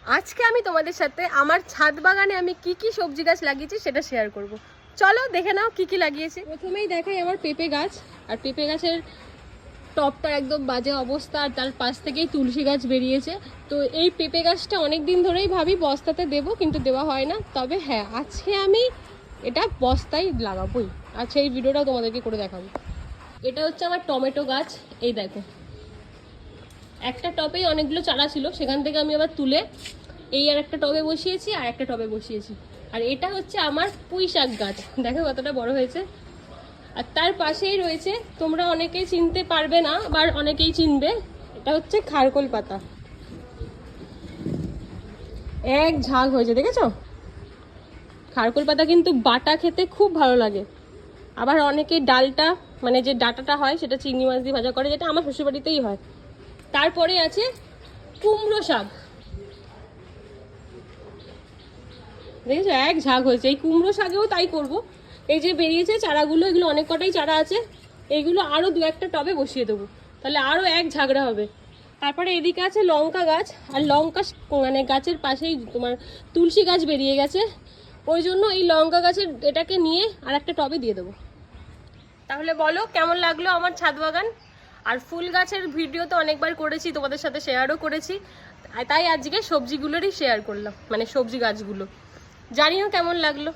আজকে আমি তোমাদের সাথে আমার ছাদ বাগানে আমি কি কি সবজি গাছ লাগিয়েছি সেটা শেয়ার করব। চলো দেখে নাও কি কি লাগিয়েছি। প্রথমেই দেখাই আমার পেঁপে গাছ, আর পেঁপে গাছের টপটা একদম বাজে অবস্থা, আর তার পাশ থেকেই তুলসী গাছ বেরিয়েছে। তো এই পেঁপে গাছটা অনেক দিন ধরেই ভাবি বস্তাতে দেবো, কিন্তু দেওয়া হয় না। তবে হ্যাঁ, আজকে আমি এটা বস্তায় লাগাবোই। আচ্ছা, এই ভিডিওটাও তোমাদেরকে করে দেখাবো। এটা হচ্ছে আমার টমেটো গাছ। এই দেখো, একটা টবেই অনেকগুলো চারা ছিল, সেখান থেকে আমি আবার তুলে এই আর একটা টবে বসিয়েছি, আর একটা টবে বসিয়েছি। আর এটা হচ্ছে আমার পুঁই শাক গাছ, দেখো কতটা বড় হয়েছে। আর তার পাশেই রয়েছে, তোমরা অনেকেই চিনতে পারবে না, আবার অনেকেই চিনবে, এটা হচ্ছে খারকোল পাতা। এক ঝাঁক হয়েছে, দেখেছো? খারকোল পাতা কিন্তু বাটা খেতে খুব ভালো লাগে। আবার অনেকেই ডালটা, মানে যে ডাটাটা হয়, সেটা চিংড়ি মাছ দিয়ে ভাজা করে, যেটা আমার শ্বশুরবাড়িতেই হয়। তারপরে আছে কুমড়ো শাক, দেখেছো এক ঝাঁক হয়েছে। এই কুমড়ো শাকেও তাই করব। এই যে বেরিয়েছে চারাগুলো, এগুলো অনেক কটাই চারা আছে, এইগুলো আরও দু একটা টবে বসিয়ে দেবো, তাহলে আরও এক ঝাঁকড়া হবে। তারপরে এদিকে আছে লঙ্কা গাছ, আর লঙ্কা মানে গাছের পাশেই তোমার তুলসী গাছ বেরিয়ে গেছে, ওই জন্য এই লঙ্কা গাছের এটাকে নিয়ে আর একটা টবে দিয়ে দেবো। তাহলে বলো কেমন লাগলো আমার ছাদ বাগান। আর ফুল গাছের ভিডিও তো অনেকবার করেছি, তোমাদের সাথে শেয়ারও করেছি, তাই আজকে সবজিগুলোরই শেয়ার করলাম, মানে সবজি গাছগুলো। জানিও কেমন লাগলো।